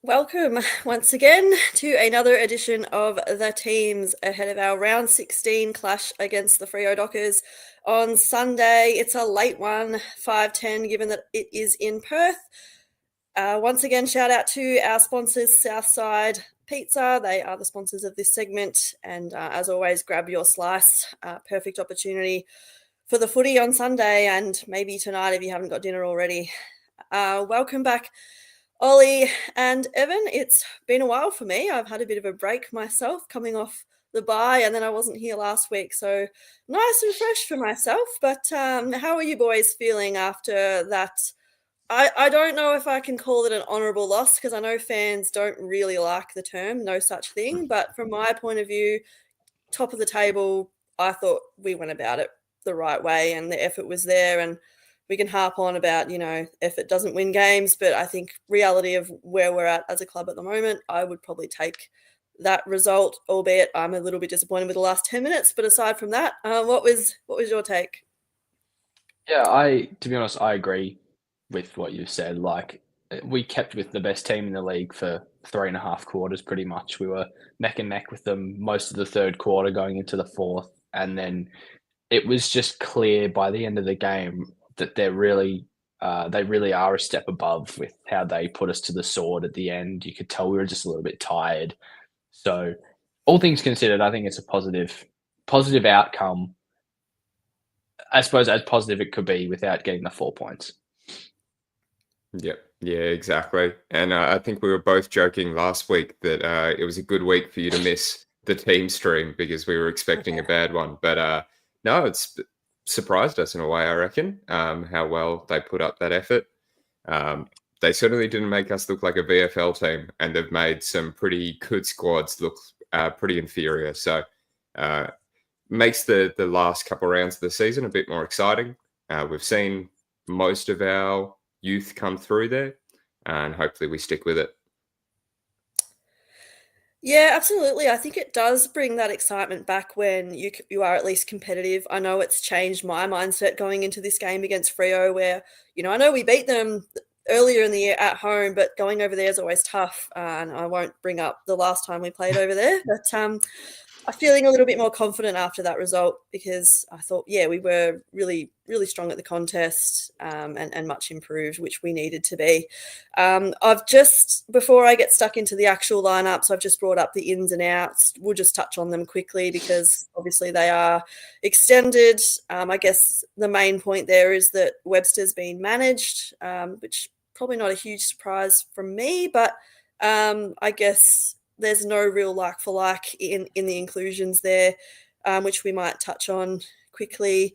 Welcome once again to another edition of The Teams ahead of our round 16 clash against the Freo Dockers on Sunday. It's a late one, 5:10, given that it is in Perth. Once again, shout out to our sponsors, Southside Pizza. They are the sponsors of this segment. And as always, grab your slice. Perfect opportunity for the footy on Sunday and maybe tonight if you haven't got dinner already. Welcome back, Ollie and Evan. It's been a while for me. I've had a bit of a break myself coming off the bye, and then I wasn't here last week, so nice and fresh for myself. But how are you boys feeling after that? I don't know if I can call it an honourable loss because I know fans don't really like the term, no such thing. But from my point of view, top of the table, I thought we went about it the right way and the effort was there. And we can harp on about, effort doesn't win games, but I think reality of where we're at as a club at the moment, I would probably take that result, albeit I'm a little bit disappointed with the last 10 minutes. But aside from that, what was your take? Yeah, to be honest, I agree with what you said. Like, we kept with the best team in the league for 3.5 quarters, pretty much. We were neck and neck with them most of the third quarter going into the fourth. And then it was just clear by the end of the game that they really are a step above with how they put us to the sword at the end. You could tell we were just a little bit tired. So all things considered, I think it's a positive outcome. I suppose as positive it could be without getting the 4 points. Yep. Yeah, exactly. And I think we were both joking last week that it was a good week for you to miss the team stream because we were expecting a bad one. But no, it's surprised us in a way, I reckon, how well they put up that effort. They certainly didn't make us look like a VFL team, and they've made some pretty good squads look pretty inferior. So makes the last couple of rounds of the season a bit more exciting. We've seen most of our youth come through there, and hopefully we stick with it. Yeah, absolutely. I think it does bring that excitement back when you are at least competitive. I know it's changed my mindset going into this game against Freo where, I know we beat them earlier in the year at home, but going over there is always tough. And I won't bring up the last time we played over there, but I'm feeling a little bit more confident after that result because I thought, we were really, really strong at the contest and much improved, which we needed to be. Before I get stuck into the actual lineups, I've just brought up the ins and outs. We'll just touch on them quickly because obviously they are extended. I guess the main point there is that Webster's been managed, which probably not a huge surprise from me, but I guess there's no real like for like in the inclusions there, which we might touch on quickly.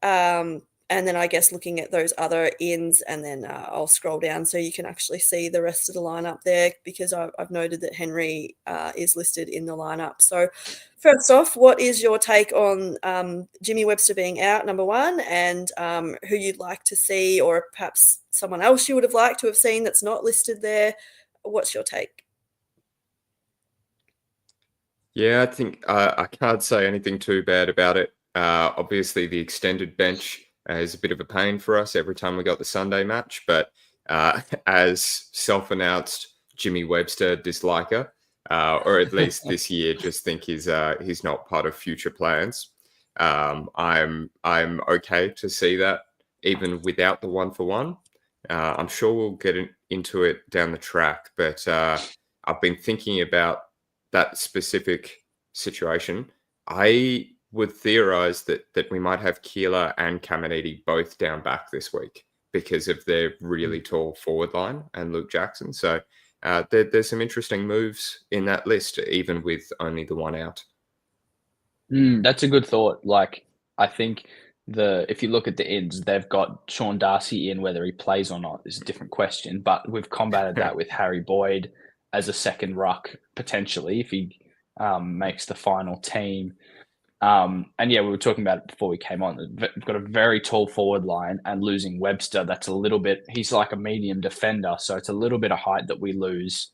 And then I guess looking at those other ins, and then I'll scroll down so you can actually see the rest of the lineup there because I've noted that Henry is listed in the lineup. So first off, what is your take on Jimmy Webster being out, number one, and who you'd like to see, or perhaps someone else you would have liked to have seen that's not listed there? What's your take? Yeah, I think I can't say anything too bad about it. Obviously, the extended bench is a bit of a pain for us every time we got the Sunday match. But as self-announced Jimmy Webster disliker, or at least this year, just think he's not part of future plans. I'm okay to see that even without the 1-for-1. I'm sure we'll get into it down the track, but I've been thinking about that specific situation. I would theorise that we might have Keeler and Caminiti both down back this week because of their really tall forward line and Luke Jackson. So there's some interesting moves in that list, even with only the one out. That's a good thought. Like, I think if you look at the ends, they've got Sean Darcy in. Whether he plays or not is a different question. But we've combated that with Harry Boyd as a second ruck potentially if he makes the final team. And yeah, we were talking about it before we came on. We've got a very tall forward line, and losing Webster, that's a little bit. He's like a medium defender, so it's a little bit of height that we lose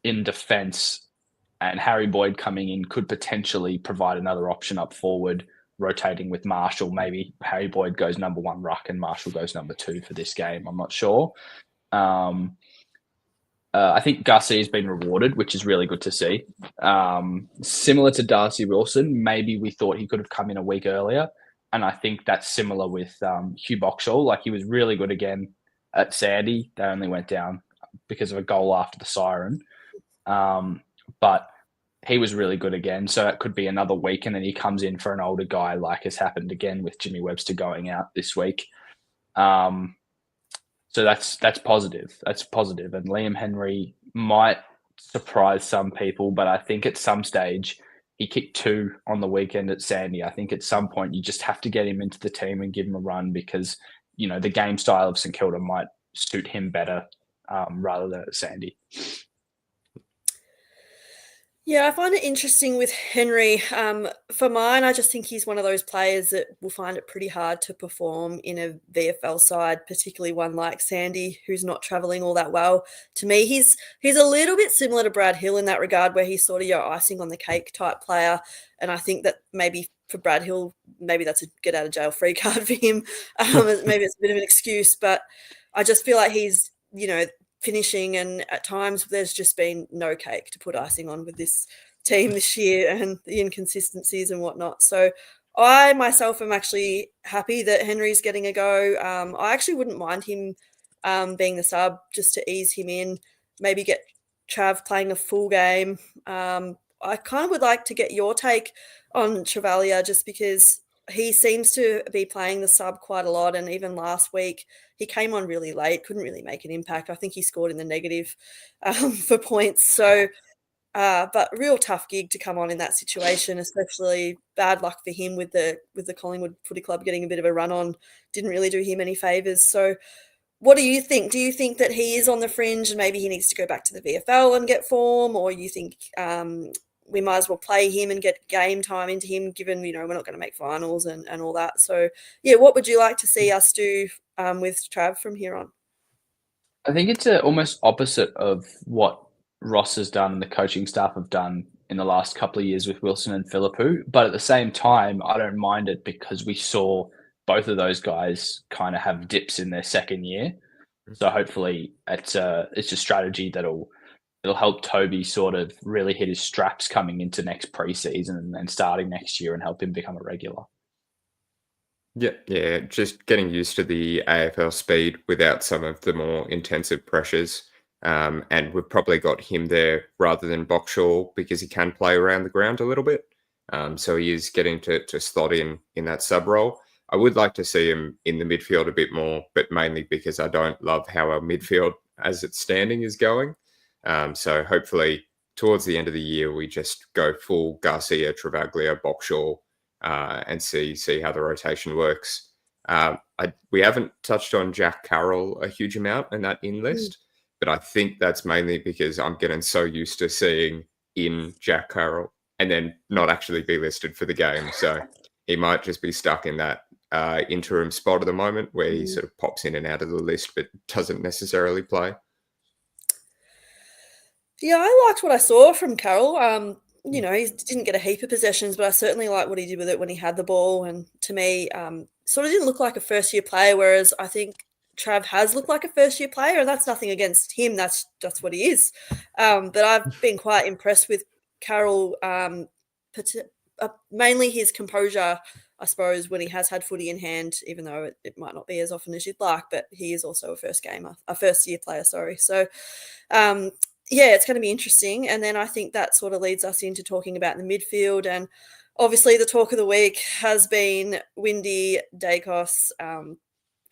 in defence. And Harry Boyd coming in could potentially provide another option up forward, rotating with Marshall. Maybe Harry Boyd goes number 1 ruck and Marshall goes number 2 for this game. I'm not sure. I think Garcia's been rewarded, which is really good to see. Similar to Darcy Wilson, maybe we thought he could have come in a week earlier. And I think that's similar with Hugh Boxall. Like, he was really good again at Sandy. They only went down because of a goal after the siren. But he was really good again. So it could be another week, and then he comes in for an older guy, like has happened again with Jimmy Webster going out this week. So that's positive. That's positive. And Liam Henry might surprise some people, but I think at some stage he kicked 2 on the weekend at Sandy. I think at some point you just have to get him into the team and give him a run because, you know, the game style of St Kilda might suit him better rather than at Sandy. Yeah, I find it interesting with Henry. For mine, I just think he's one of those players that will find it pretty hard to perform in a VFL side, particularly one like Sandy, who's not travelling all that well. To me, he's a little bit similar to Brad Hill in that regard, where he's sort of your icing on the cake type player. And I think that maybe for Brad Hill, maybe that's a get out of jail free card for him. Maybe it's a bit of an excuse, but I just feel like he's, you know, finishing, and at times there's just been no cake to put icing on with this team this year and the inconsistencies and whatnot. So I myself am actually happy that Henry's getting a go. I actually wouldn't mind him being the sub just to ease him in, maybe get Trav playing a full game. I kind of would like to get your take on Travalia, just because he seems to be playing the sub quite a lot, and even last week he came on really late, couldn't really make an impact. I think he scored in the negative for points. So, but real tough gig to come on in that situation, especially bad luck for him with the Collingwood Footy Club getting a bit of a run on. Didn't really do him any favours. So what do you think? Do you think that he is on the fringe and maybe he needs to go back to the VFL and get form, or you think we might as well play him and get game time into him, given, you know, we're not going to make finals and all that. So, yeah, what would you like to see us do with Trav from here on? I think it's almost opposite of what Ross has done and the coaching staff have done in the last couple of years with Wilson and Philippou. But at the same time, I don't mind it because we saw both of those guys kind of have dips in their second year. So hopefully it's a strategy it'll help Toby sort of really hit his straps coming into next preseason and starting next year and help him become a regular. Yeah, just getting used to the AFL speed without some of the more intensive pressures. And we've probably got him there rather than Boxall because he can play around the ground a little bit. So he is getting to slot in that sub role. I would like to see him in the midfield a bit more, but mainly because I don't love how our midfield as it's standing is going. So hopefully towards the end of the year, we just go full Garcia, Travaglia, Boxall, and see how the rotation works. We haven't touched on Jack Carroll a huge amount in that in list, but I think that's mainly because I'm getting so used to seeing in Jack Carroll and then not actually be listed for the game. So he might just be stuck in that interim spot at the moment where he sort of pops in and out of the list but doesn't necessarily play. Yeah, I liked what I saw from Carroll. You know, he didn't get a heap of possessions, but I certainly liked what he did with it when he had the ball. And to me, sort of didn't look like a first-year player, whereas I think Trav has looked like a first-year player, and that's nothing against him. That's what he is. But I've been quite impressed with Carroll, mainly his composure, I suppose, when he has had footy in hand, even though it might not be as often as you'd like, but he is also a first-year player, sorry. So, yeah, it's going to be interesting. And then I think that sort of leads us into talking about the midfield. And obviously the talk of the week has been Windy Dacos.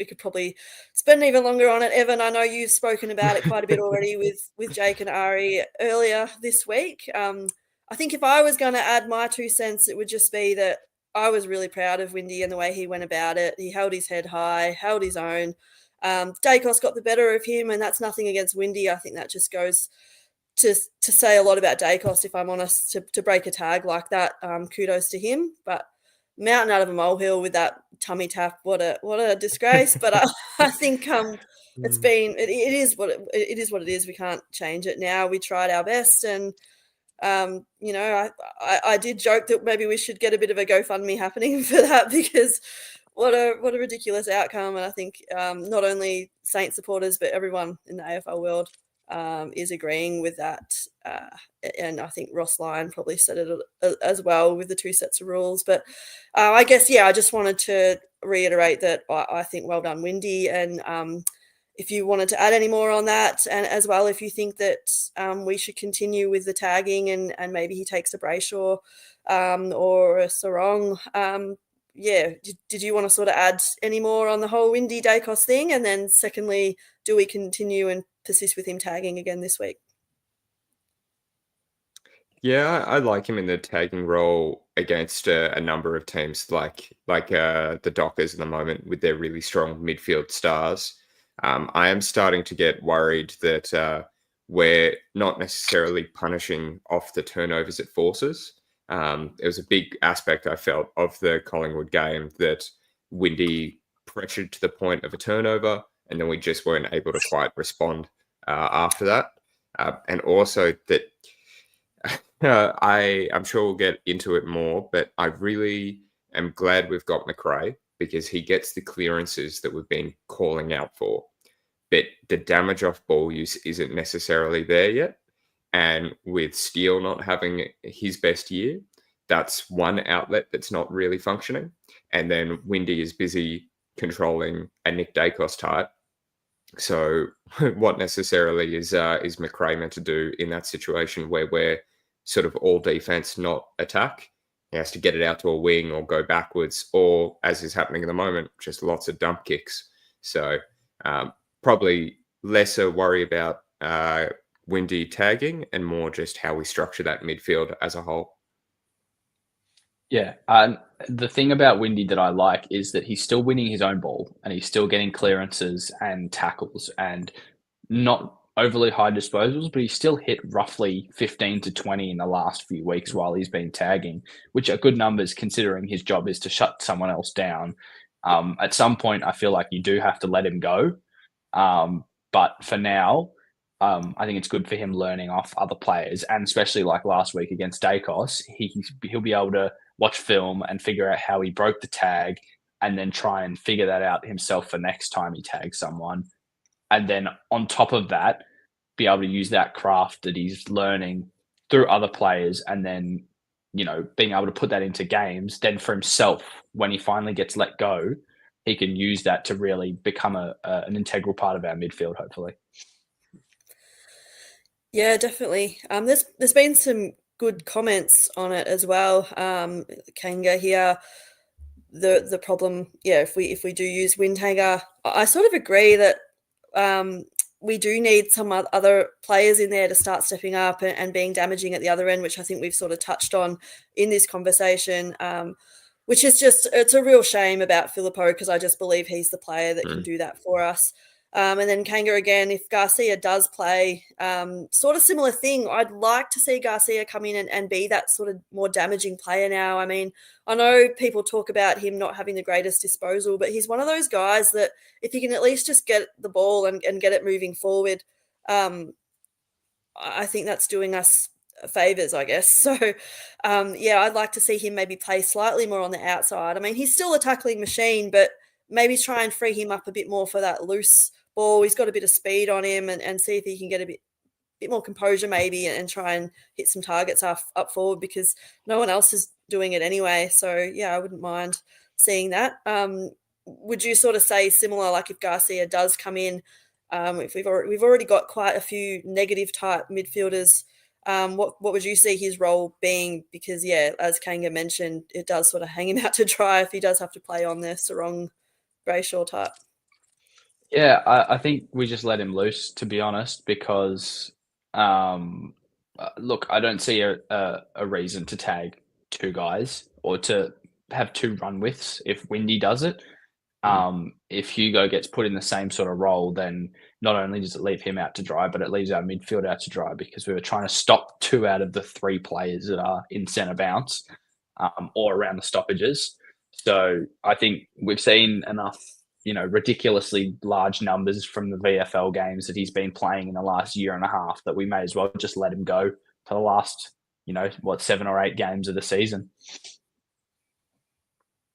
We could probably spend even longer on it. Evan, I know you've spoken about it quite a bit already with Jake and Ari earlier this week. I think if I was going to add my 2 cents, it would just be that I was really proud of Windy and the way he went about it. He held his head high, held his own. Dacos got the better of him, and that's nothing against Windy. I think that just goes to say a lot about Dacos, if I'm honest, to break a tag like that. Kudos to him. But mountain out of a molehill with that tummy tap, what a disgrace. But I think it is what it is. We can't change it now. We tried our best, and I did joke that maybe we should get a bit of a GoFundMe happening for that, because what a ridiculous outcome. And I think not only Saints supporters but everyone in the AFL world is agreeing with that. And I think Ross Lyon probably said it as well with the 2 sets of rules. But I guess, I just wanted to reiterate that I think well done, Windy. And if you wanted to add any more on that, and as well, if you think that we should continue with the tagging and maybe he takes a Brayshaw or a Sarong, did you want to sort of add any more on the whole Windy Dacos thing? And then secondly, do we continue and persist with him tagging again this week? Yeah, I like him in the tagging role against a number of teams, like the Dockers at the moment with their really strong midfield stars. I am starting to get worried that we're not necessarily punishing off the turnovers it forces. It was a big aspect I felt of the Collingwood game that Windy pressured to the point of a turnover, and then we just weren't able to quite respond after that. And also that I'm sure we'll get into it more, but I really am glad we've got McRae, because he gets the clearances that we've been calling out for. But the damage off ball use isn't necessarily there yet. And with Steele not having his best year, that's one outlet that's not really functioning. And then Windy is busy controlling a Nick Dacos type. So what necessarily is McRae meant to do in that situation where we're sort of all defense, not attack? He has to get it out to a wing or go backwards, or, as is happening at the moment, just lots of dump kicks. So probably lesser worry about Windy tagging and more just how we structure that midfield as a whole. Yeah, the thing about Windy that I like is that he's still winning his own ball, and he's still getting clearances and tackles and not overly high disposals, but he's still hit roughly 15 to 20 in the last few weeks while he's been tagging, which are good numbers considering his job is to shut someone else down. At some point, I feel like you do have to let him go. But for now, I think it's good for him learning off other players, and especially like last week against Dacos, he'll be able to watch film and figure out how he broke the tag, and then try and figure that out himself for next time he tags someone. And then on top of that, be able to use that craft that he's learning through other players, and then, being able to put that into games. Then for himself, when he finally gets let go, he can use that to really become an integral part of our midfield, hopefully. Yeah, definitely. There's been some good comments on it as well. Kanga here, the problem, if we do use Windhanger, I sort of agree that we do need some other players in there to start stepping up and being damaging at the other end, which I think we've sort of touched on in this conversation. Which is it's a real shame about Filippo, because I just believe he's the player that can do that for us. And then Kanga again, if Garcia does play, sort of similar thing, I'd like to see Garcia come in and be that sort of more damaging player now. I mean, I know people talk about him not having the greatest disposal, but he's one of those guys that if he can at least just get the ball and get it moving forward, I think that's doing us favors, I guess. So, I'd like to see him maybe play slightly more on the outside. I mean, he's still a tackling machine, but maybe try and free him up a bit more for that loose ball. He's got a bit of speed on him, and see if he can get a bit more composure maybe, and try and hit some targets up forward, because no one else is doing it anyway. So, I wouldn't mind seeing that. Would you sort of say similar, like if Garcia does come in, if we've already got quite a few negative type midfielders What would you see his role being? Because, yeah, as Kanga mentioned, it does sort of hang him out to dry if he does have to play on the Sarong Brayshaw type. Yeah, I think we just let him loose, to be honest, because look, I don't see a reason to tag two guys or to have two run widths if Windy does it. If Hugo gets put in the same sort of role, then not only does it leave him out to dry, but it leaves our midfield out to dry because we were trying to stop two out of the three players that are in centre bounce or around the stoppages. So I think we've seen enough, ridiculously large numbers from the VFL games that he's been playing in the last year and a half that we may as well just let him go for the last, 7 or 8 games of the season.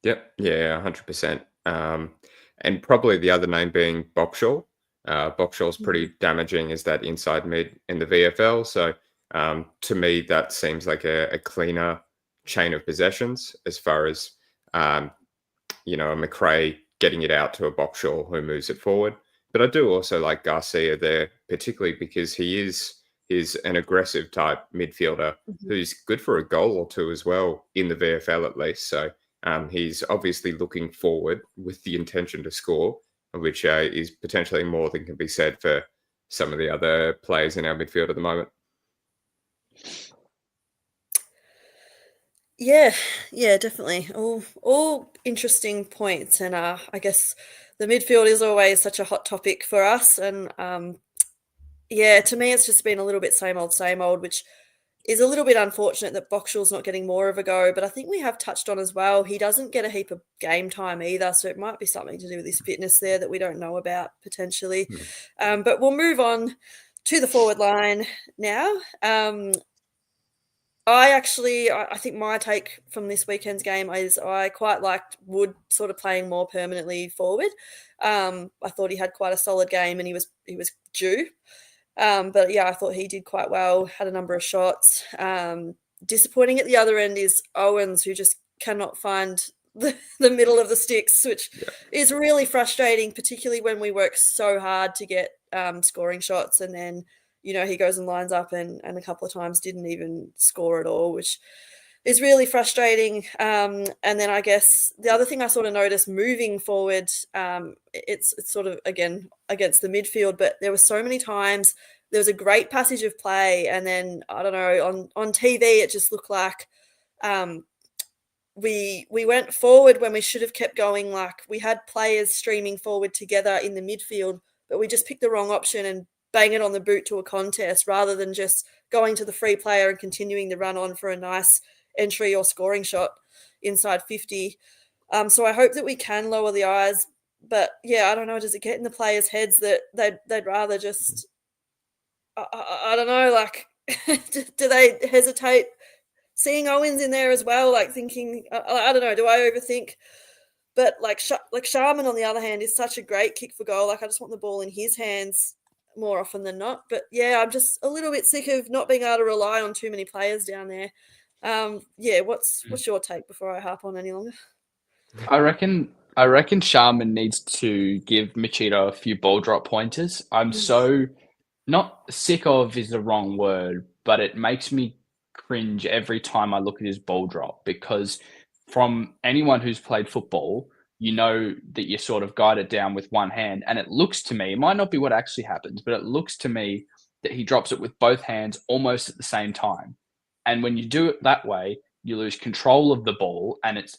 Yep. Yeah, 100%. And probably the other name being Boxall. Boxall's pretty damaging as that inside mid in the VFL. So to me, that seems like a cleaner chain of possessions as far as, a McRae getting it out to a Boxall who moves it forward. But I do also like Garcia there, particularly because he is an aggressive type midfielder who's good for a goal or two as well in the VFL at least. So he's obviously looking forward with the intention to score, which is potentially more than can be said for some of the other players in our midfield at the moment. Yeah, definitely. All interesting points, and I guess the midfield is always such a hot topic for us. And to me, it's just been a little bit same old, which is a little bit unfortunate that Boxall's not getting more of a go. But I think we have touched on as well, he doesn't get a heap of game time either, so it might be something to do with his fitness there that we don't know about potentially. But we'll move on to the forward line now. I think my take from this weekend's game is I quite liked Wood sort of playing more permanently forward. I thought he had quite a solid game and he was due. But yeah, I thought he did quite well, had a number of shots. Disappointing at the other end is Owens, who just cannot find the middle of the sticks, which is really frustrating, particularly when we work so hard to get scoring shots and then he goes and lines up and a couple of times didn't even score at all, which is really frustrating. And then I guess the other thing I sort of noticed moving forward, it's sort of, again, against the midfield, but there were so many times there was a great passage of play and then, I don't know, on TV it just looked like we went forward when we should have kept going. Like we had players streaming forward together in the midfield, but we just picked the wrong option and bang it on the boot to a contest rather than just going to the free player and continuing the run on for a nice entry or scoring shot inside 50. So I hope that we can lower the eyes. But yeah, I don't know, does it get in the players' heads that they'd rather just, I don't know, like, do they hesitate seeing Owens in there as well, like thinking, I don't know, do I overthink? But like Sharman, on the other hand, is such a great kick for goal. Like I just want the ball in his hands more often than not. But yeah, I'm just a little bit sick of not being able to rely on too many players down there. What's your take before I harp on any longer? I reckon Sharman needs to give Machito a few ball drop pointers. I'm so not sick of is the wrong word, but it makes me cringe every time I look at his ball drop because from anyone who's played football, you know that you sort of guide it down with one hand. And it looks to me, it might not be what actually happens, but it looks to me that he drops it with both hands almost at the same time. And when you do it that way, you lose control of the ball and it's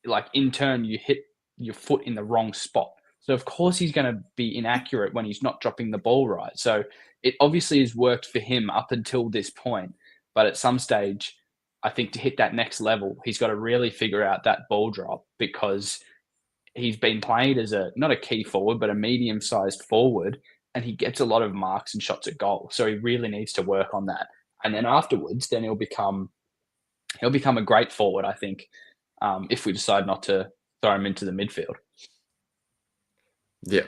like in turn you hit your foot in the wrong spot. So of course he's going to be inaccurate when he's not dropping the ball right. So it obviously has worked for him up until this point. But at some stage, I think to hit that next level, he's got to really figure out that ball drop because he's been played as not a key forward, but a medium-sized forward, and he gets a lot of marks and shots at goal. So he really needs to work on that. And then afterwards, then he'll become a great forward, I think, if we decide not to throw him into the midfield. Yeah.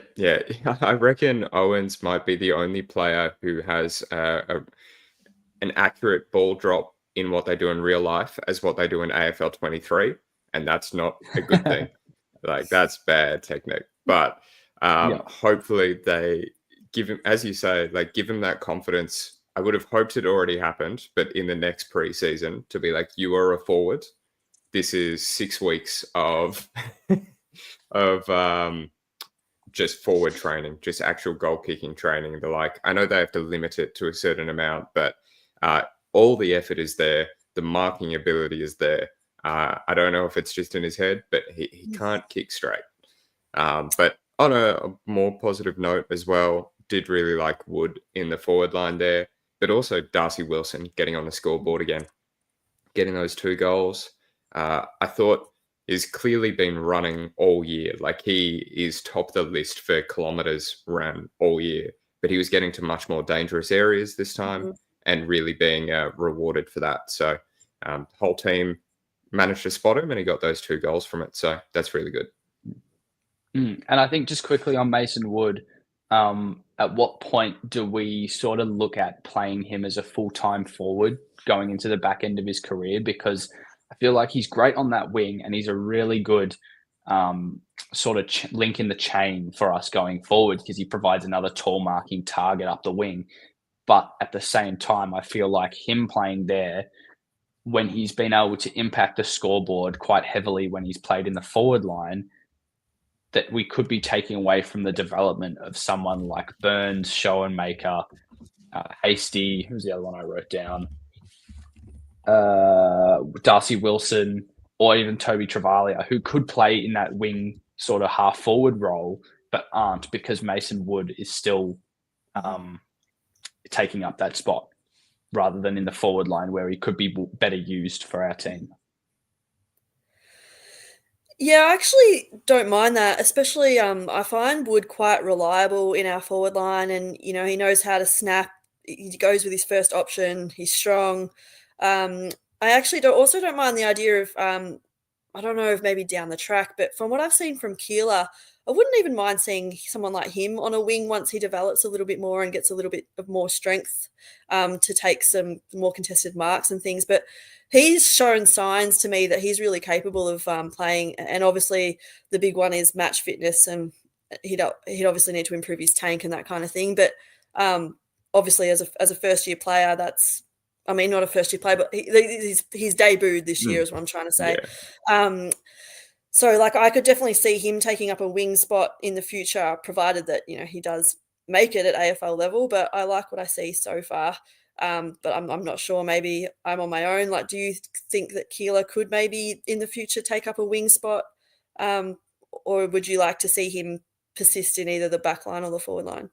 I reckon Owens might be the only player who has an accurate ball drop in what they do in real life as what they do in AFL 23, and that's not a good thing. Like that's bad technique. But hopefully they give him, as you say, like give him that confidence. I would have hoped it already happened, but in the next preseason to be like, you are a forward. This is 6 weeks of of just forward training, just actual goal kicking training. They're like, I know they have to limit it to a certain amount, but all the effort is there. The marking ability is there. I don't know if it's just in his head, but he can't kick straight. But on a more positive note as well, did really like Wood in the forward line there, but also Darcy Wilson getting on the scoreboard again, getting those 2 goals. I thought is clearly been running all year. Like he is top of the list for kilometers run all year, but he was getting to much more dangerous areas this time and really being rewarded for that. So whole team managed to spot him and he got those 2 goals from it. So that's really good. And I think just quickly on Mason Wood, at what point do we sort of look at playing him as a full-time forward going into the back end of his career? Because I feel like he's great on that wing and he's a really good sort of link in the chain for us going forward because he provides another tall marking target up the wing. But at the same time, I feel like him playing there when he's been able to impact the scoreboard quite heavily when he's played in the forward line, that we could be taking away from the development of someone like Burns, Schoenmaker, Hasty, who's the other one I wrote down? Darcy Wilson, or even Toby Travalia, who could play in that wing sort of half forward role, but aren't because Mason Wood is still taking up that spot rather than in the forward line where he could be better used for our team. Yeah, I actually don't mind that, especially I find Wood quite reliable in our forward line and, you know, he knows how to snap. He goes with his first option. He's strong. I actually don't mind the idea of, I don't know if maybe down the track, but from what I've seen from Keeler, I wouldn't even mind seeing someone like him on a wing once he develops a little bit more and gets a little bit of more strength to take some more contested marks and things. But he's shown signs to me that he's really capable of playing. And obviously the big one is match fitness, and he'd obviously need to improve his tank and that kind of thing. But obviously as a first year player, not a first year player, but he's debuted this year is what I'm trying to say. Yeah. So like I could definitely see him taking up a wing spot in the future, provided that, you know, he does make it at AFL level. But I like what I see so far. But I'm not sure. Maybe I'm on my own. Like, do you think that Keeler could maybe in the future take up a wing spot, or would you like to see him persist in either the back line or the forward line?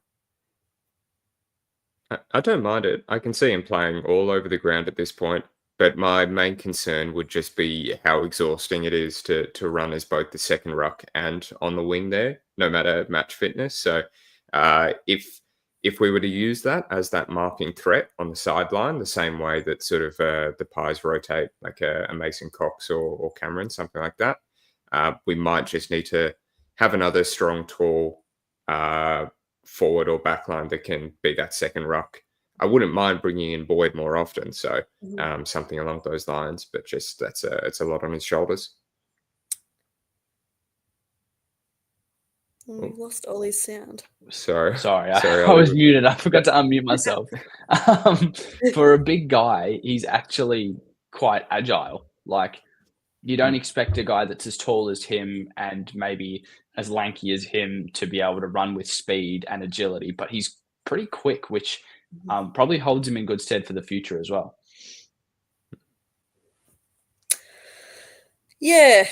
I don't mind it. I can see him playing all over the ground at this point, but my main concern would just be how exhausting it is to run as both the second ruck and on the wing there, no matter match fitness. So if we were to use that as that marking threat on the sideline, the same way that sort of the Pies rotate, like a Mason Cox or Cameron, something like that, we might just need to have another strong, tall forward or backline that can be that second ruck. I wouldn't mind bringing in Boyd more often, so something along those lines. But just it's a lot on his shoulders. We've lost Ollie's sound. Sorry, I was muted. I forgot to unmute myself. For a big guy, he's actually quite agile. Like, you don't expect a guy that's as tall as him and maybe as lanky as him to be able to run with speed and agility, but he's pretty quick, which probably holds him in good stead for the future as well. Yeah,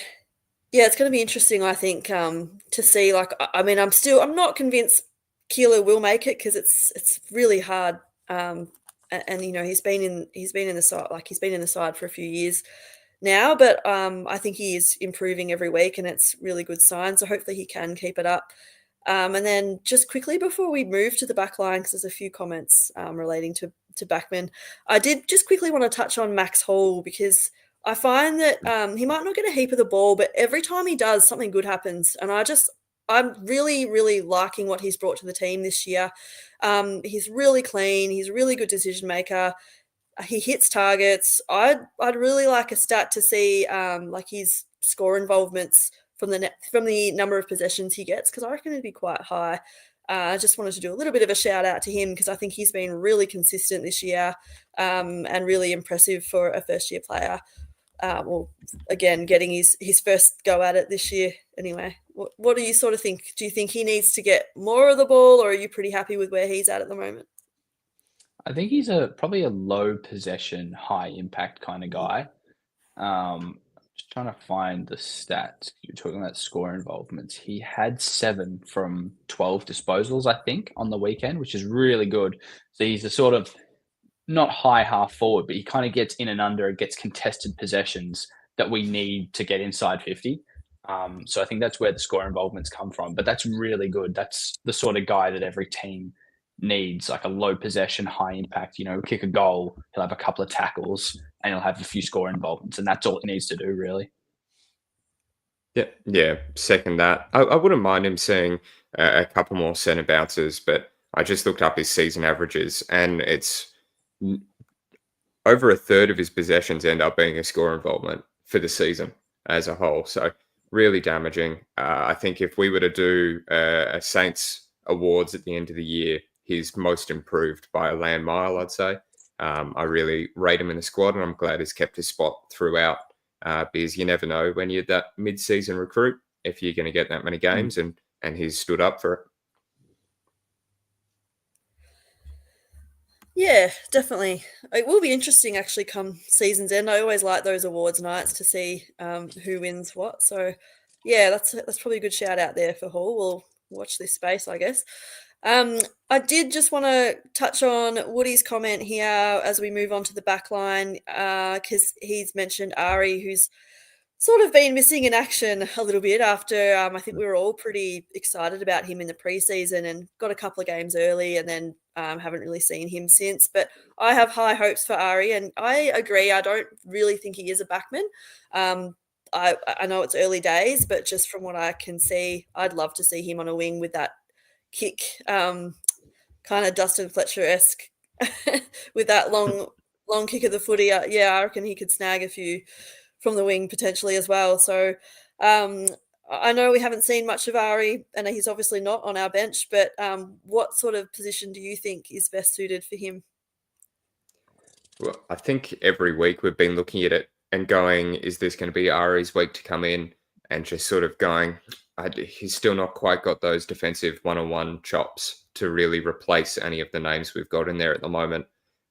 it's going to be interesting, I think, to see. Like, I mean, I'm not convinced Keeler will make it because it's really hard. And you know, he's been in the side for a few years now, but I think he is improving every week, and it's really good sign. So hopefully he can keep it up. And then just quickly before we move to the back line, because there's a few comments relating to backmen, I did just quickly want to touch on Max Hall, because I find that he might not get a heap of the ball, but every time he does, something good happens. And I'm really, really liking what he's brought to the team this year. He's really clean. He's a really good decision maker. He hits targets. I'd really like a stat to see like his score involvements from the number of possessions he gets, because I reckon it'd be quite high. I just wanted to do a little bit of a shout out to him because I think he's been really consistent this year and really impressive for a first year player. Well, again, getting his first go at it this year anyway. What do you sort of think? Do you think he needs to get more of the ball, or are you pretty happy with where he's at the moment? I think he's probably a low possession, high impact kind of guy. Just trying to find the stats. You're talking about score involvements. He had 7 from 12 disposals, I think, on the weekend, which is really good. So he's a sort of not high half forward, but he kind of gets in and under, gets contested possessions that we need to get inside 50. So I think that's where the score involvements come from. But that's really good. That's the sort of guy that every team needs, like a low possession, high impact, kick a goal, he'll have a couple of tackles and he'll have a few score involvements. And that's all he needs to do, really. Yeah, second that. I wouldn't mind him seeing a couple more centre bounces, but I just looked up his season averages, and it's over a third of his possessions end up being a score involvement for the season as a whole. So really damaging. I think if we were to do a Saints awards at the end of the year, he's most improved by a land mile, I'd say. I really rate him in the squad, and I'm glad he's kept his spot throughout. Because you never know when you're that mid-season recruit if you're going to get that many games, and he's stood up for it. Yeah, definitely. It will be interesting actually come season's end. I always like those awards nights to see who wins what. So yeah, that's probably a good shout out there for Hall. We'll watch this space, I guess. I did just want to touch on Woody's comment here as we move on to the back line because he's mentioned Ari, who's sort of been missing in action a little bit after I think we were all pretty excited about him in the preseason and got a couple of games early and then haven't really seen him since. But I have high hopes for Ari, and I agree. I don't really think he is a backman. I know it's early days, but just from what I can see, I'd love to see him on a wing with that kick, kind of Dustin Fletcher-esque with that long kick of the footy. Yeah, I reckon he could snag a few from the wing potentially as well. So I know we haven't seen much of Ari, and he's obviously not on our bench, but what sort of position do you think is best suited for him? Well, I think every week we've been looking at it and going, is this going to be Ari's week to come in? And just sort of going, he's still not quite got those defensive one-on-one chops to really replace any of the names we've got in there at the moment.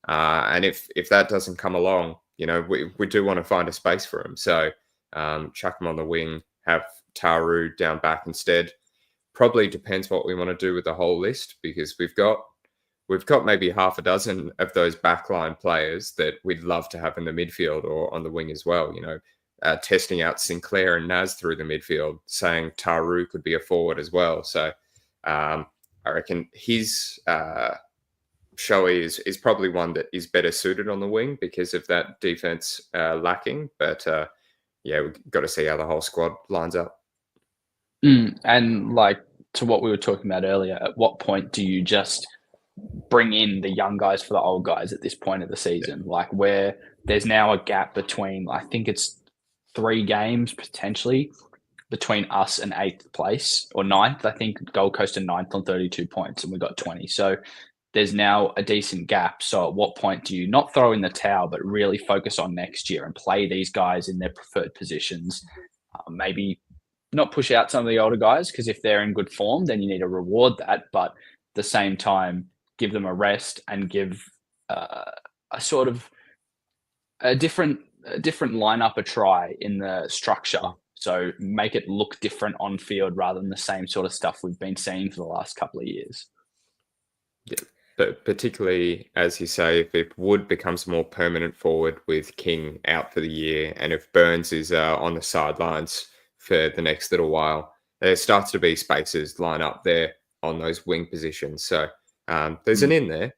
And if that doesn't come along, we do want to find a space for him. So chuck him on the wing, have Taru down back instead. Probably depends what we want to do with the whole list, because we've got maybe half a dozen of those backline players that we'd love to have in the midfield or on the wing as well. Testing out Sinclair and Naz through the midfield, saying Taru could be a forward as well. So I reckon his Shoei is probably one that is better suited on the wing because of that defense lacking. But we've got to see how the whole squad lines up. And like to what we were talking about earlier, at what point do you just bring in the young guys for the old guys at this point of the season? Like where there's now a gap between, I think it's 3 games potentially between us and 8th place or 9th. I think Gold Coast are 9th on 32 points and we got 20. So there's now a decent gap. So at what point do you not throw in the towel, but really focus on next year and play these guys in their preferred positions? Maybe not push out some of the older guys, because if they're in good form, then you need to reward that. But at the same time, give them a rest and give a sort of a different lineup a try in the structure. So make it look different on field rather than the same sort of stuff we've been seeing for the last couple of years. Yeah, but particularly, as you say, if Wood becomes more permanent forward with King out for the year, and if Burns is on the sidelines for the next little while, there starts to be spaces line up there on those wing positions. So there's an in there.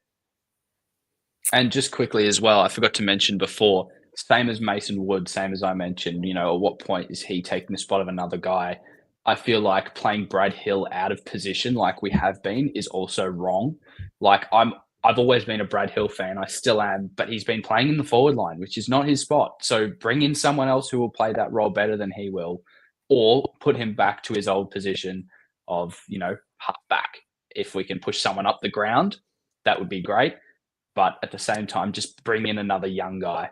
And just quickly as well, I forgot to mention before, same as Mason Wood, same as I mentioned, at what point is he taking the spot of another guy? I feel like playing Brad Hill out of position like we have been is also wrong. Like I've always been a Brad Hill fan. I still am, but he's been playing in the forward line, which is not his spot. So bring in someone else who will play that role better than he will, or put him back to his old position of, half back. if we can push someone up the ground, that would be great. But at the same time, just bring in another young guy.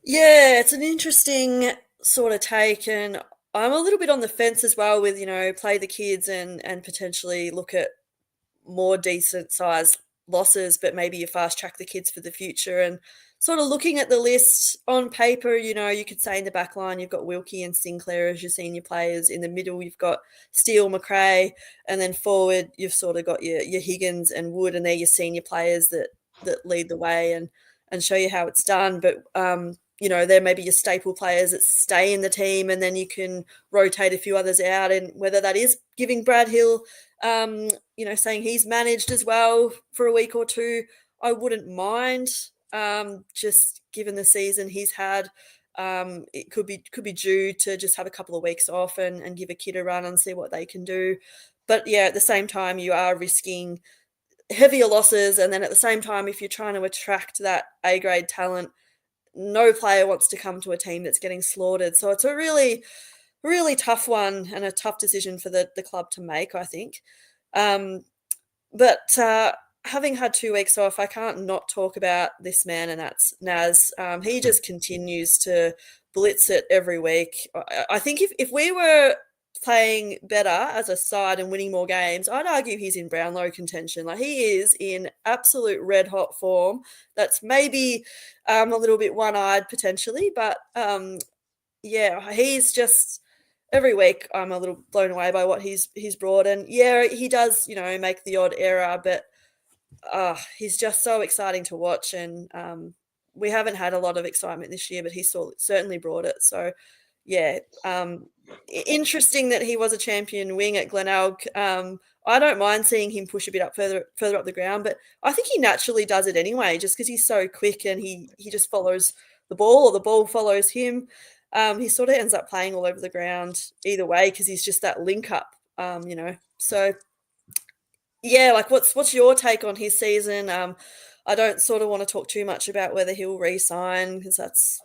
Yeah, it's an interesting sort of take, and I'm a little bit on the fence as well with, play the kids and potentially look at more decent sized losses, but maybe you fast track the kids for the future. And sort of looking at the list on paper, you could say in the back line you've got Wilkie and Sinclair as your senior players. In the middle, you've got Steele, McRae, and then forward, you've sort of got your Higgins and Wood, and they're your senior players that lead the way and show you how it's done. But there may be your staple players that stay in the team, and then you can rotate a few others out. And whether that is giving Brad Hill, saying he's managed as well for a week or two, I wouldn't mind. Just given the season he's had, it could be due to just have a couple of weeks off and give a kid a run and see what they can do. But yeah, at the same time, you are risking heavier losses, and then at the same time, if you're trying to attract that A-grade talent, no player wants to come to a team that's getting slaughtered. So it's a really, really tough one and a tough decision for the club to make, I think. But having had 2 weeks off, I can't not talk about this man, and that's Naz. He just continues to blitz it every week. I think if we were playing better as a side and winning more games, I'd argue he's in Brownlow contention. Like, he is in absolute red hot form. That's maybe a little bit one-eyed potentially, but he's just every week I'm a little blown away by what he's brought. And yeah, he does, make the odd error, but he's just so exciting to watch. And we haven't had a lot of excitement this year, but he certainly brought it. So yeah, interesting that he was a champion wing at Glenelg. I don't mind seeing him push a bit up further up the ground, but I think he naturally does it anyway, just because he's so quick and he just follows the ball, or the ball follows him. He sort of ends up playing all over the ground either way because he's just that link up, So yeah, like what's your take on his season? I don't sort of want to talk too much about whether he'll re-sign because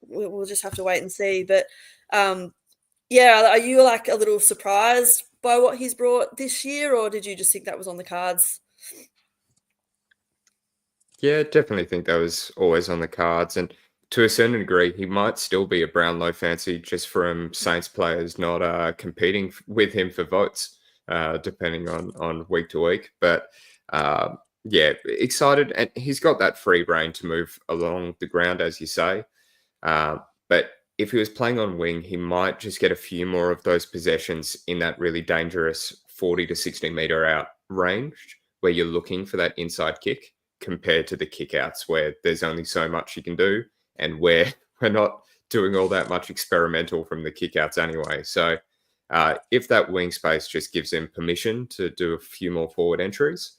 we'll just have to wait and see. But are you like a little surprised by what he's brought this year, or did you just think that was on the cards? Yeah, definitely think that was always on the cards. And to a certain degree, he might still be a Brownlow fancy just from Saints players not competing with him for votes, depending on week to week. But excited. And he's got that free rein to move along the ground, as you say. But if he was playing on wing, he might just get a few more of those possessions in that really dangerous 40 to 60 meter out range where you're looking for that inside kick, compared to the kickouts where there's only so much you can do, and where we're not doing all that much experimental from the kickouts anyway. So if that wing space just gives him permission to do a few more forward entries,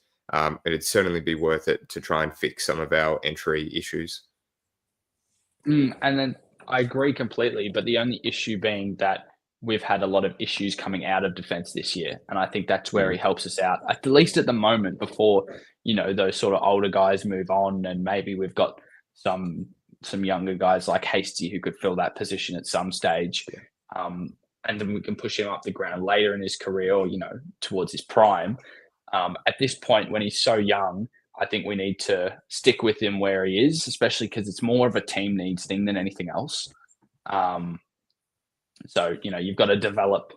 it'd certainly be worth it to try and fix some of our entry issues. And then I agree completely, but the only issue being that we've had a lot of issues coming out of defense this year. And I think that's where he helps us out, at least at the moment, before, those sort of older guys move on. And maybe we've got some younger guys like Hasty who could fill that position at some stage. And then we can push him up the ground later in his career, or, towards his prime. At this point, when he's so young, I think we need to stick with him where he is, especially because it's more of a team needs thing than anything else. So, you've got to develop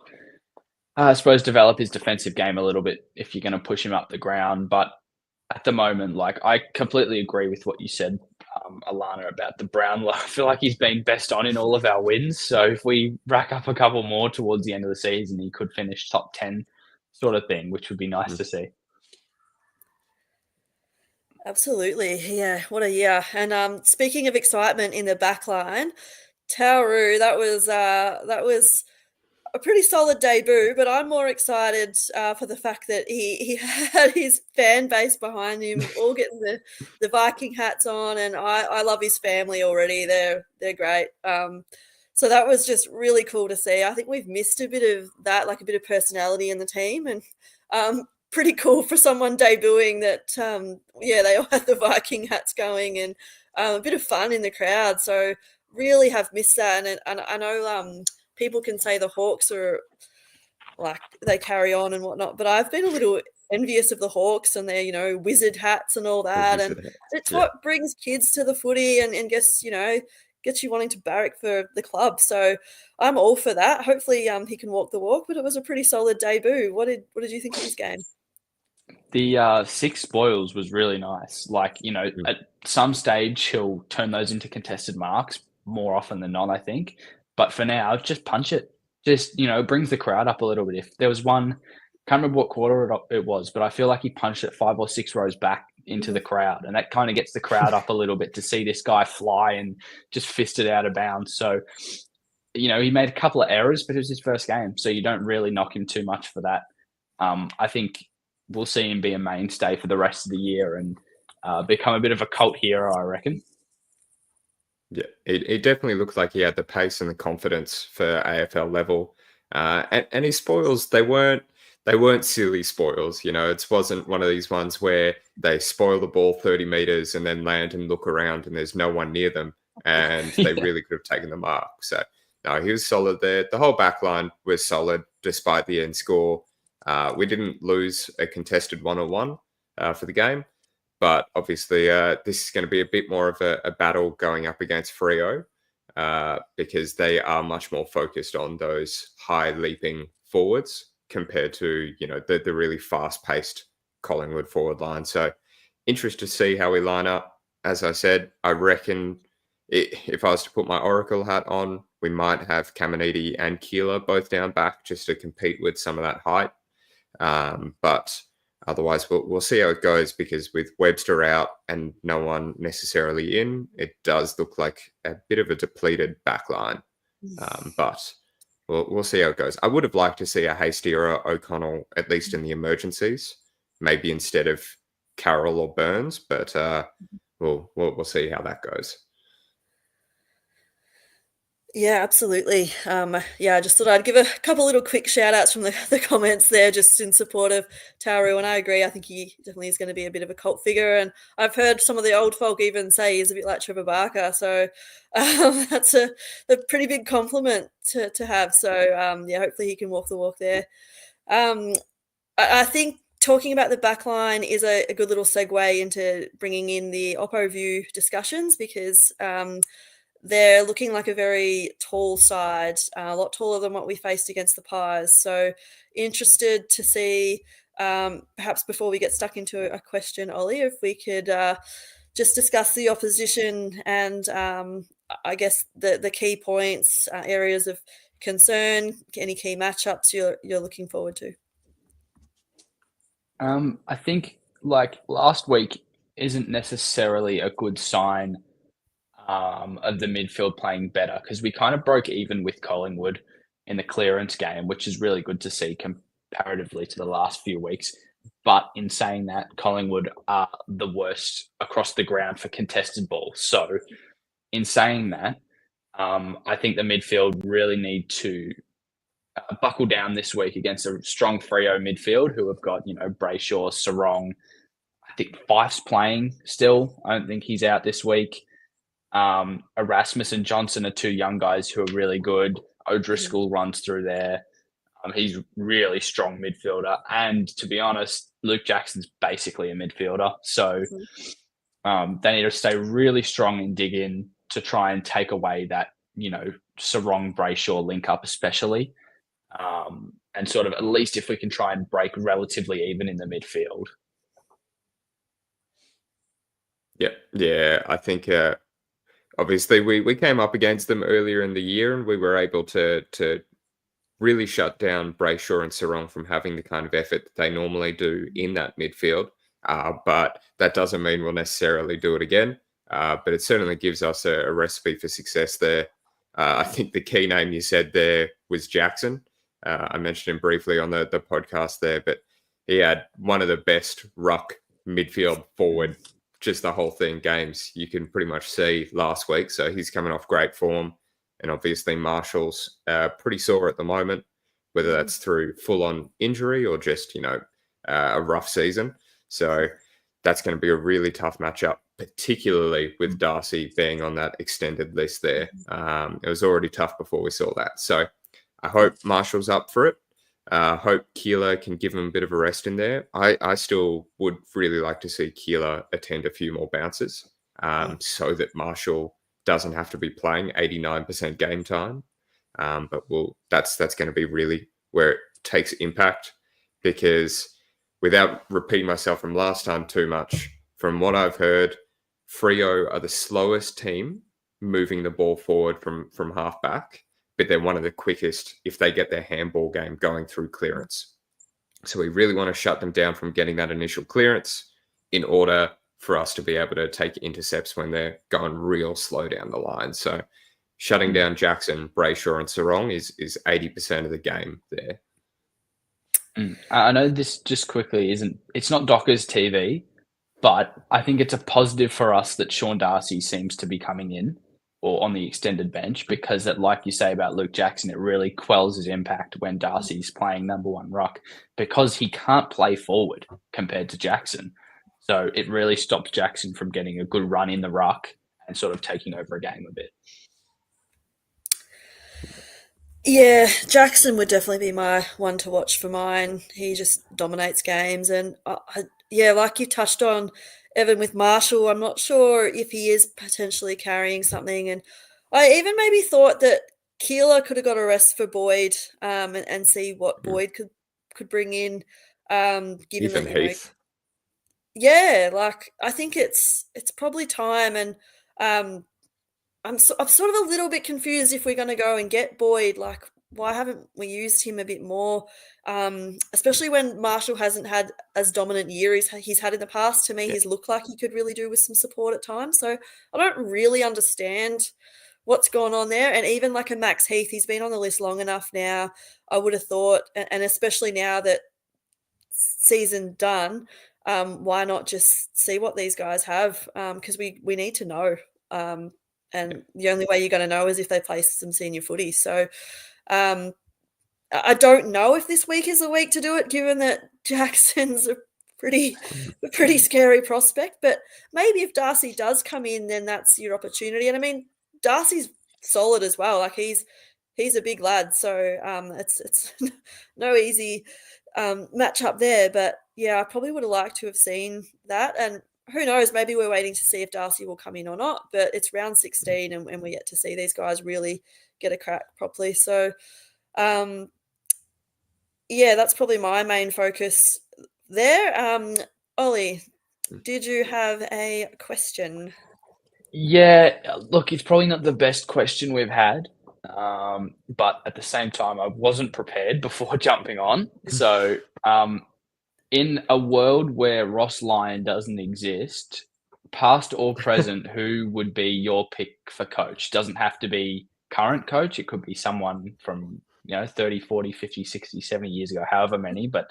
his defensive game a little bit if you're going to push him up the ground. But at the moment, I completely agree with what you said, Alana, about the Brownlow. I feel like he's been best on in all of our wins. So if we rack up a couple more towards the end of the season, he could finish top 10 sort of thing, which would be nice to see. Absolutely. Yeah, what a year. And speaking of excitement in the back line, Tauru, that was a pretty solid debut, but I'm more excited for the fact that he had his fan base behind him, all getting the Viking hats on, and I love his family already. They're great. So that was just really cool to see. I think we've missed a bit of that, like a bit of personality in the team, and pretty cool for someone debuting that, they all had the Viking hats going, and a bit of fun in the crowd. So really have missed that. And I know people can say the Hawks are like they carry on and whatnot. But I've been a little envious of the Hawks and their, wizard hats and all that. And it's what brings kids to the footy and gets you wanting to barrack for the club. So I'm all for that. Hopefully he can walk the walk, but it was a pretty solid debut. What did you think of his game? The 6 spoils was really nice. Like, at some stage he'll turn those into contested marks more often than not, I think. But for now, just punch it. Just, brings the crowd up a little bit. If there was one, can't remember what quarter it was, but I feel like he punched it 5 or 6 rows back into the crowd. And that kind of gets the crowd up a little bit to see this guy fly and just fist it out of bounds. So, he made a couple of errors, but it was his first game. So you don't really knock him too much for that. I think we'll see him be a mainstay for the rest of the year and become a bit of a cult hero, I reckon. Yeah, it definitely looked like he had the pace and the confidence for AFL level. And his spoils, they weren't silly spoils. It wasn't one of these ones where they spoil the ball 30 meters and then land and look around and there's no one near them and they really could have taken the mark. So no, he was solid there. The whole back line was solid despite the end score. We didn't lose a contested 1-on-1 for the game, but obviously this is going to be a bit more of a battle going up against Freo because they are much more focused on those high leaping forwards compared to the really fast paced Collingwood forward line. So interested to see how we line up. As I said, I reckon if I was to put my Oracle hat on, we might have Caminiti and Keeler both down back just to compete with some of that height. But otherwise, we'll see how it goes because with Webster out and no one necessarily in, it does look like a bit of a depleted backline. But we'll see how it goes. I would have liked to see a Hasty or O'Connell, at least in the emergencies, maybe instead of Carroll or Burns. But we'll see how that goes. Yeah, absolutely. I just thought I'd give a couple little quick shout outs from the comments there just in support of Tauru. And I agree. I think he definitely is going to be a bit of a cult figure. And I've heard some of the old folk even say he's a bit like Trevor Barker. So that's a pretty big compliment to have. So, hopefully he can walk the walk there. I think talking about the backline is a good little segue into bringing in the Oppo View discussions because they're looking like a very tall side, a lot taller than what we faced against the Pies. So interested to see, perhaps before we get stuck into a question, Ollie, if we could just discuss the opposition and I guess the key points, areas of concern, any key matchups you're looking forward to. I think like last week isn't necessarily a good sign of the midfield playing better because we kind of broke even with Collingwood in the clearance game, which is really good to see comparatively to the last few weeks. But in saying that, Collingwood are the worst across the ground for contested ball. So in saying that, I think the midfield really need to buckle down this week against a strong Freo midfield who have got, Brayshaw, Sarong. I think Fife's playing still. I don't think he's out this week. Erasmus and Johnson are 2 young guys who are really good. O'Driscoll runs through there. He's really strong midfielder. And to be honest, Luke Jackson's basically a midfielder. So they need to stay really strong and dig in to try and take away that, Sarong Brayshaw link up especially. And sort of at least if we can try and break relatively even in the midfield. Yeah. I think obviously we came up against them earlier in the year and we were able to really shut down Brayshaw and Sarong from having the kind of effort that they normally do in that midfield. But that doesn't mean we'll necessarily do it again. But it certainly gives us a recipe for success there. I think the key name you said there was Jackson. I mentioned him briefly on the podcast there, but he had one of the best ruck midfield forward, just the whole thing games you can pretty much see last week. So he's coming off great form. And obviously Marshall's pretty sore at the moment, whether that's through full-on injury or just, a rough season. So that's going to be a really tough matchup, particularly with Darcy being on that extended list there. It was already tough before we saw that. So I hope Marshall's up for it. Hope Keeler can give him a bit of a rest in there. I still would really like to see Keeler attend a few more bounces so that Marshall doesn't have to be playing 89% game time. But that's going to be really where it takes impact, because without repeating myself from last time too much, from what I've heard, Freo are the slowest team moving the ball forward from halfback, but they're one of the quickest if they get their handball game going through clearance. So we really want to shut them down from getting that initial clearance in order for us to be able to take intercepts when they're going real slow down the line. So shutting down Jackson, Brayshaw, and Sarong is 80% of the game there. I know this just quickly it's not Docker's TV, but I think it's a positive for us that Sean Darcy seems to be coming in or on the extended bench, because that, like you say about Luke Jackson, it really quells his impact when Darcy's playing number one ruck, because he can't play forward compared to Jackson. So it really stops Jackson from getting a good run in the ruck and sort of taking over a game a bit. Yeah, Jackson would definitely be my one to watch for mine. He just dominates games. And like you touched on, Evan, with Marshall, I'm not sure if he is potentially carrying something. And I even maybe thought that Keeler could have got a rest for Boyd and see what Boyd could bring in. Given Even that, Heath. Like I think it's probably time. And I'm sort of a little bit confused if we're going to go and get Boyd. Like, why haven't we used him a bit more? Especially when Marshall hasn't had as dominant year he's had in the past. To me, he's looked like he could really do with some support at times. So I don't really understand what's going on there. And even like a Max Heath, he's been on the list long enough now. I would have thought, and especially now that season done, why not just see what these guys have? Because we need to know. And the only way you're going to know is if they play some senior footy. So I don't know if this week is the week to do it, given that Jackson's a pretty scary prospect. But maybe if Darcy does come in, then that's your opportunity. And I mean, Darcy's solid as well. Like he's a big lad, so it's no easy match up there. But yeah, I probably would have liked to have seen that. And who knows, maybe we're waiting to see if Darcy will come in or not, but it's round 16 and we get to see these guys really get a crack properly. So, that's probably my main focus there. Ollie, did you have a question? Yeah, look, it's probably not the best question we've had, but at the same time, I wasn't prepared before jumping on. So, in a world where Ross Lyon doesn't exist, past or present, who would be your pick for coach? Doesn't have to be current coach. It could be someone from, 30, 40, 50, 60, 70 years ago, however many, but,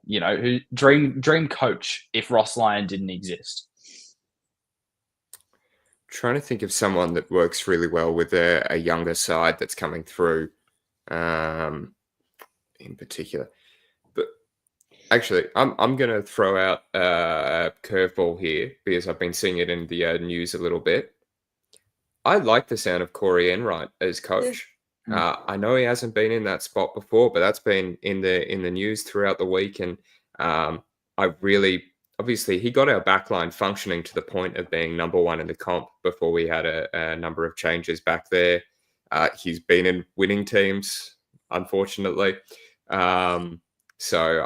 who dream coach if Ross Lyon didn't exist. Trying to think of someone that works really well with a younger side that's coming through in particular. But actually, I'm going to throw out a curveball here because I've been seeing it in the news a little bit. I like the sound of Corey Enright as coach. I know he hasn't been in that spot before, but that's been in the news throughout the week. And obviously, he got our backline functioning to the point of being number one in the comp before we had a number of changes back there. He's been in winning teams, unfortunately. So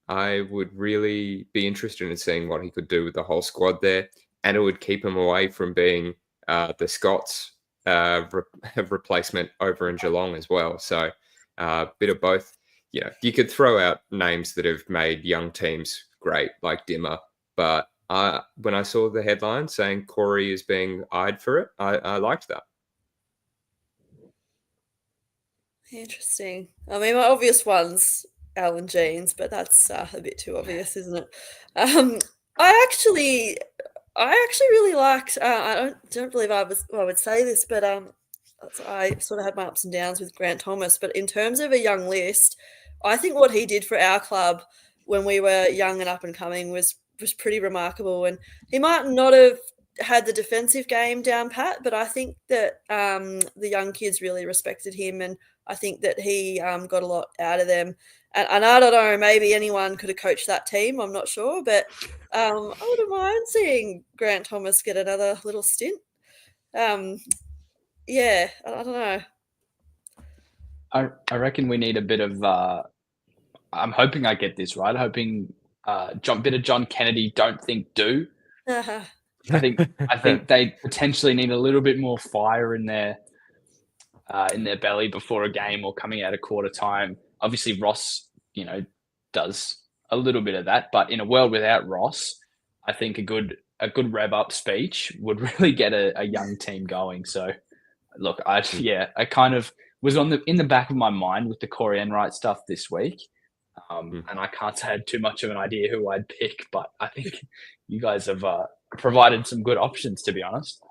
I would really be interested in seeing what he could do with the whole squad there, and it would keep him away from being the Scots replacement over in Geelong as well. So a bit of both. Yeah, you could throw out names that have made young teams great, like Dimmer. But when I saw the headline saying Corey is being eyed for it, I liked that. Interesting. I mean, my obvious one's Alan Jeans, but that's a bit too obvious, isn't it? I actually really liked. I don't believe I would say this, but I sort of had my ups and downs with Grant Thomas. But in terms of a young list, I think what he did for our club when we were young and up and coming was pretty remarkable. And he might not have had the defensive game down pat, but I think that the young kids really respected him, and I think that he got a lot out of them. And I don't know, maybe anyone could have coached that team. I'm not sure, but I wouldn't mind seeing Grant Thomas get another little stint. Yeah, I don't know. I reckon we need a bit of. I'm hoping I get this right. Hoping bit of John Kennedy. Don't think do. I think they potentially need a little bit more fire in their belly before a game or coming out of quarter time. Obviously, Ross, does a little bit of that, but in a world without Ross, I think a good rev up speech would really get a young team going. So, look, I kind of was in the back of my mind with the Corey Enright stuff this week. And I can't say I had too much of an idea who I'd pick, but I think you guys have provided some good options, to be honest.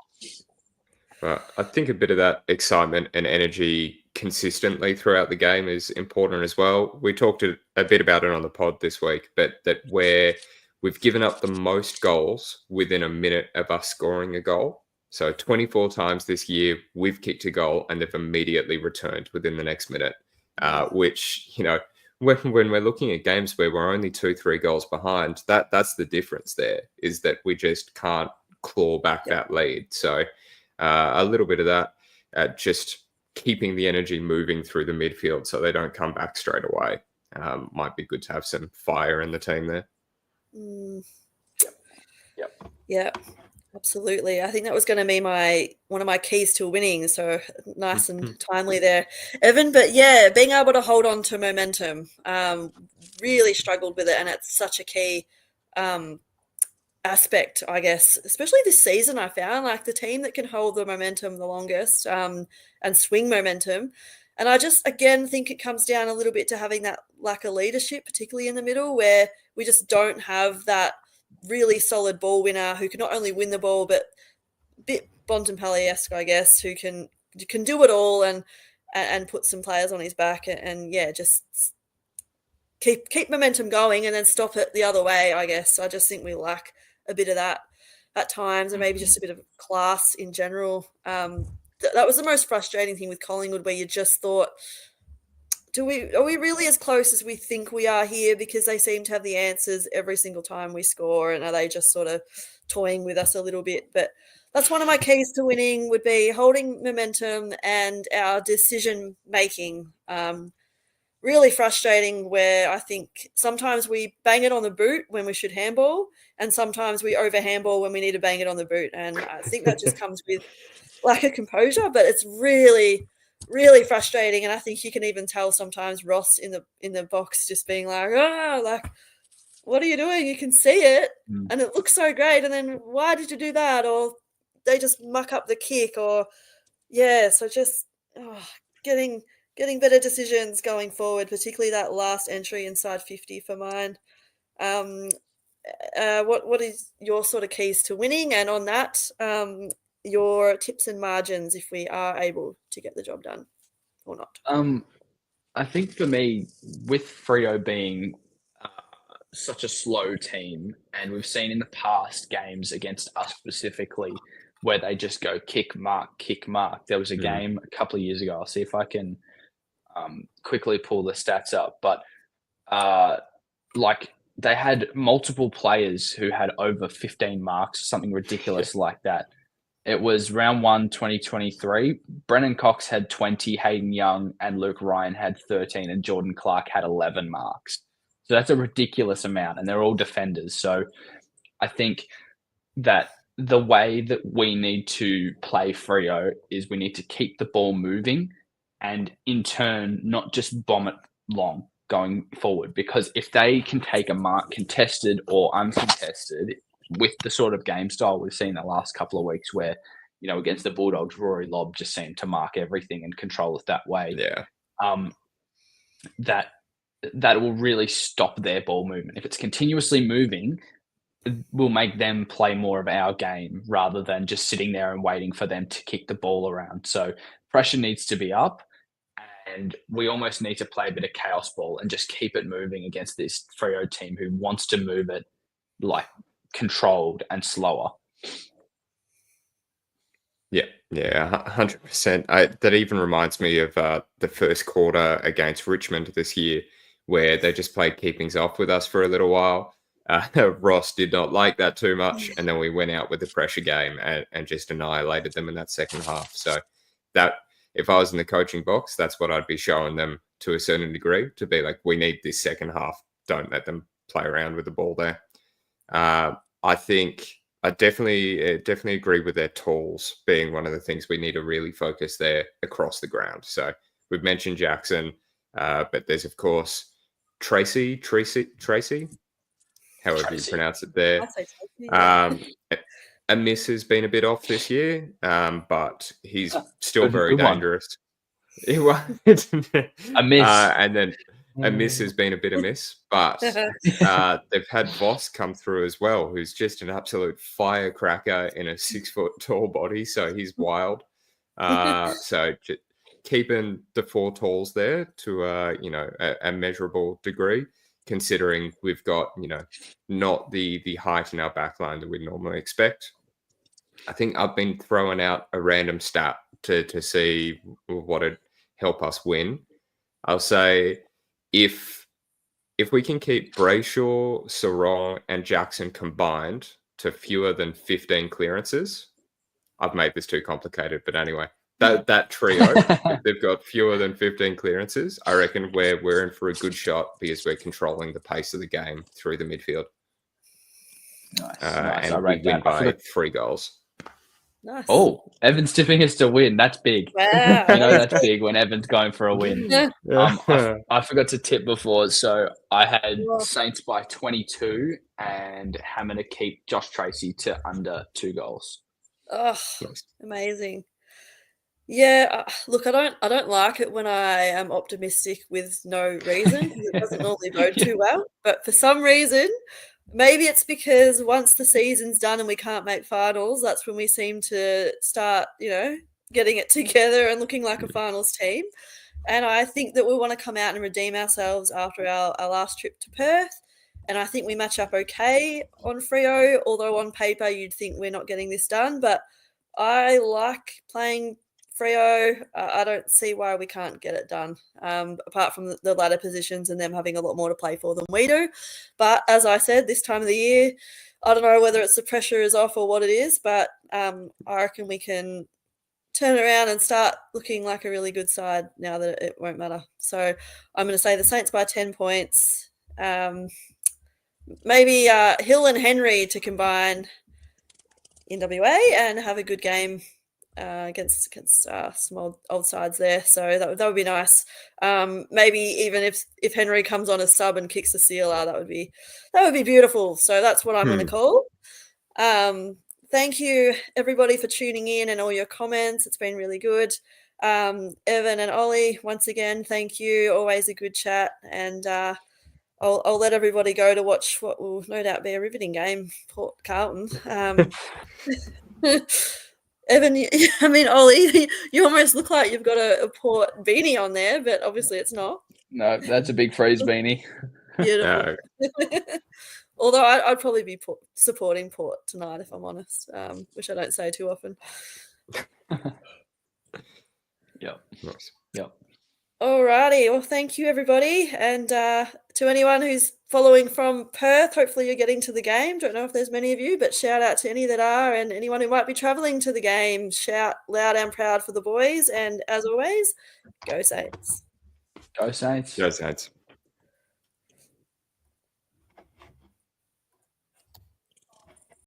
But I think a bit of that excitement and energy consistently throughout the game is important as well. We talked a bit about it on the pod this week, but that where we've given up the most goals within a minute of us scoring a goal. So 24 times this year, we've kicked a goal and they've immediately returned within the next minute, which, when we're looking at games where we're only 2-3 goals behind, that's the difference there, is that we just can't claw back that lead. So a little bit of that, just keeping the energy moving through the midfield so they don't come back straight away. Might be good to have some fire in the team there. Yep. Absolutely. I think that was going to be one of my keys to winning. So nice and timely there, Evan. But yeah, being able to hold on to momentum, really struggled with it. And it's such a key aspect, I guess, especially this season. I found like the team that can hold the momentum the longest and swing momentum. And I just, again, think it comes down a little bit to having that lack of leadership, particularly in the middle, where we just don't have that really solid ball winner who can not only win the ball but a bit Bontempelli-esque, I guess, who can do it all and put some players on his back and just keep momentum going and then stop it the other way, I guess. I just think we lack a bit of that at times, and maybe just a bit of class in general. That was the most frustrating thing with Collingwood, where you just thought, are we really as close as we think we are here? Because they seem to have the answers every single time we score, and are they just sort of toying with us a little bit? But that's one of my keys to winning, would be holding momentum and our decision making. Really frustrating, where I think sometimes we bang it on the boot when we should handball, and sometimes we over handball when we need to bang it on the boot. And I think that just comes with lack of composure, but it's really, really frustrating. And I think you can even tell sometimes Ross in the box just being like, what are you doing? You can see it and it looks so great. And then why did you do that? Or they just muck up the kick, or so just getting better decisions going forward, particularly that last entry inside 50 for mine. What is your sort of keys to winning? And on that, your tips and margins if we are able to get the job done or not. I think for me, with Freo being such a slow team, and we've seen in the past games against us specifically where they just go kick, mark. There was a game a couple of years ago. I'll see if I can quickly pull the stats up, but they had multiple players who had over 15 marks, something ridiculous like that. It was round 1, 2023. Brennan Cox had 20, Hayden Young and Luke Ryan had 13, and Jordan Clark had 11 marks. So that's a ridiculous amount, and they're all defenders. So I think that the way that we need to play Freo is we need to keep the ball moving, and in turn, not just bomb it long going forward. Because if they can take a mark contested or uncontested, with the sort of game style we've seen the last couple of weeks where, against the Bulldogs, Rory Lobb just seemed to mark everything and control it that way. Yeah. That will really stop their ball movement. If it's continuously moving, it will make them play more of our game rather than just sitting there and waiting for them to kick the ball around. So pressure needs to be up, and we almost need to play a bit of chaos ball and just keep it moving against this Freo team who wants to move it like controlled and slower. Yeah, 100%. That even reminds me of the first quarter against Richmond this year, where they just played keepings off with us for a little while. Ross did not like that too much, and then we went out with the pressure game and just annihilated them in that second half. So that if I was in the coaching box, that's what I'd be showing them to a certain degree, to be like, we need this second half. Don't let them play around with the ball there. I think I definitely agree with their tools being one of the things we need to really focus there across the ground. So we've mentioned Jackson, but there's of course Tracy, however Tracy. you pronounce it there. I say Tracy, yeah. A miss has been a bit off this year, but he's still very good one. dangerous. A miss. And then a miss has been a bit of miss, but they've had Voss come through as well, who's just an absolute firecracker in a 6 foot tall body. So he's wild. So keeping the 4 talls there to a measurable degree, considering we've got not the height in our backline that we normally expect. I think I've been throwing out a random stat to see what would help us win. I'll say if we can keep Brayshaw, Sarong, and Jackson combined to fewer than 15 clearances, I've made this too complicated, but anyway, that trio, if they've got fewer than 15 clearances, I reckon we're in for a good shot because we're controlling the pace of the game through the midfield. Nice. And we win by 3 goals. Nice. Oh, Evan's tipping us to win. That's big. Wow. That's big when Evan's going for a win. I forgot to tip before, so I had Saints by 22 and Hammer to keep Josh Tracy to under 2 goals. Oh, amazing. Yeah, look, I don't like it when I am optimistic with no reason. It doesn't normally go too well. But for some reason, maybe it's because once the season's done and we can't make finals, that's when we seem to start, getting it together and looking like a finals team. And I think that we want to come out and redeem ourselves after our last trip to Perth. And I think we match up okay on Freo, although on paper you'd think we're not getting this done. But I like playing Freo. I don't see why we can't get it done, apart from the ladder positions and them having a lot more to play for than we do. But as I said, this time of the year, I don't know whether it's the pressure is off or what it is, but I reckon we can turn around and start looking like a really good side now that it won't matter. So I'm going to say the Saints by 10 points. Maybe Hill and Henry to combine in WA and have a good game against some old sides there. So that would be nice. Maybe even if Henry comes on as sub and kicks the sealer, that would be beautiful. So that's what I'm going to call. Thank you everybody for tuning in and all your comments. It's been really good. Evan and Ollie, once again, thank you. Always a good chat. And I'll let everybody go to watch what will no doubt be a riveting game, Port Carlton. Evan, Ollie, you almost look like you've got a Port beanie on there, but obviously it's not. No, that's a big Freeze beanie. Beautiful. Although I'd probably be supporting Port tonight, if I'm honest, which I don't say too often. Yep. Nice. Yep. Alrighty. Well, thank you, everybody. And to anyone who's following from Perth, hopefully you're getting to the game. Don't know if there's many of you, but shout out to any that are, and anyone who might be travelling to the game. Shout loud and proud for the boys. And as always, go Saints. Go Saints. Go Saints.